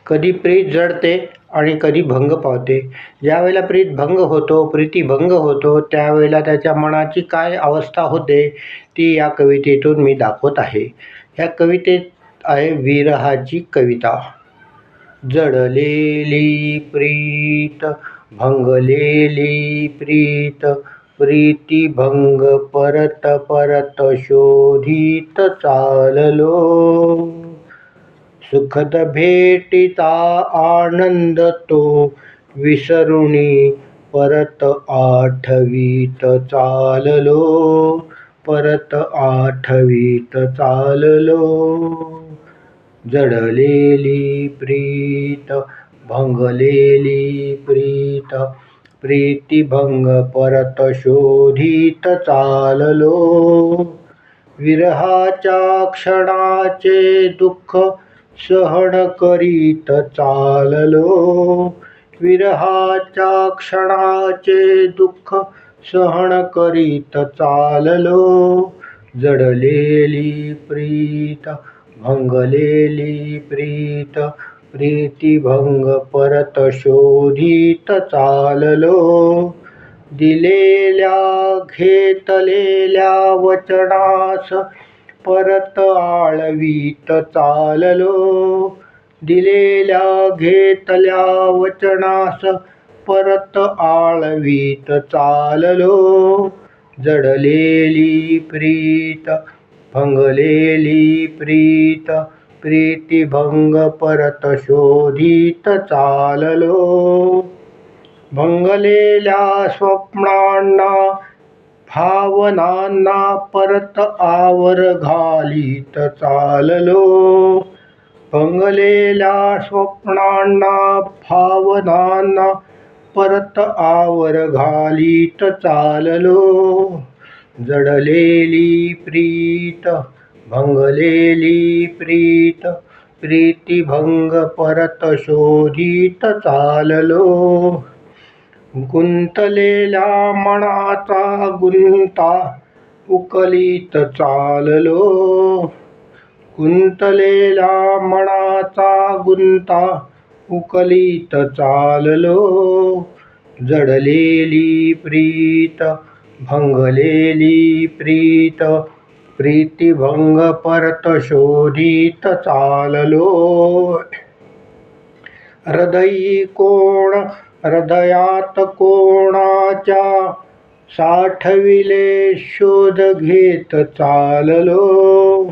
कधी प्रीत जडते आणि कधी भंग पावते. ज्यावेळेला प्रीतिभंग होतो त्यावेळेला त्याच्या मनाची काय अवस्था होते ती या कवितेतून मी दाखवत आहे. या कवितेत आहे विरहाची कविता. जडलेली प्रीत, भंगलेली प्रीत, प्रीतिभंग परत परत शोधित चाललो. सुखद भेटीचा आनंद तो विसरुनी परत आठवीत चाललो, परत आठवीत चाललो. जडलेली प्रीत, भंगलेली प्रीत, प्रीतिभंग परत शोधित चाललो. विरहाच्या क्षणाचे दुःख सहन करीत चाललो. विरहाच्या क्षणाचे दुःख सहन करीत चाललो. जडलेली प्रीत, भंगलेली प्रीत, प्रीतिभंग परत शोधित चाललो. दिलेल्या घेतलेल्या वचनास परत आळवीत चाललो. दिलेल्या घेतल्या वचनास परत आळवीत चाललो. जडलेली प्रीत, भंगलेली प्रीत, प्रीतिभंग परत शोधित चाललो. भंगलेल्या स्वप्नांना भावनांना परत आवर घालीत चाललो. भंगलेल्या स्वप्नांना भावनांना परत आवर घालीत चाललो. जडलेली प्रीत, भंगलेली प्रीत, प्रीतिभंग परत शोधित चाललो. गुंतलेल्या मनाचा गुंता उकलीत चाललो. गुंतलेल्या मनाचा गुंता उकलीत चाललो. जडलेली प्रीत, भंगलेली प्रीत, प्रीतिभंग परत शोधित चाललो. हृदयात कोणाच्या साठविले शोध घेत चाललो.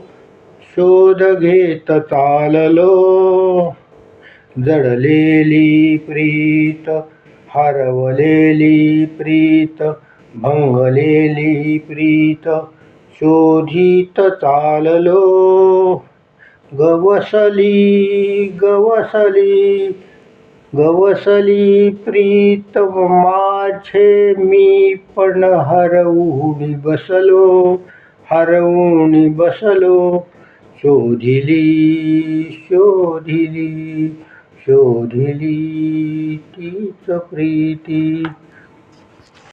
शोध घेत चाललो. जडलेली प्रीत, हरवलेली प्रीत, भंगलेली प्रीत शोधित चाललो. गवसली प्रीत माझे मी पण हरवून बसलो. शोधिली तीच प्रीती.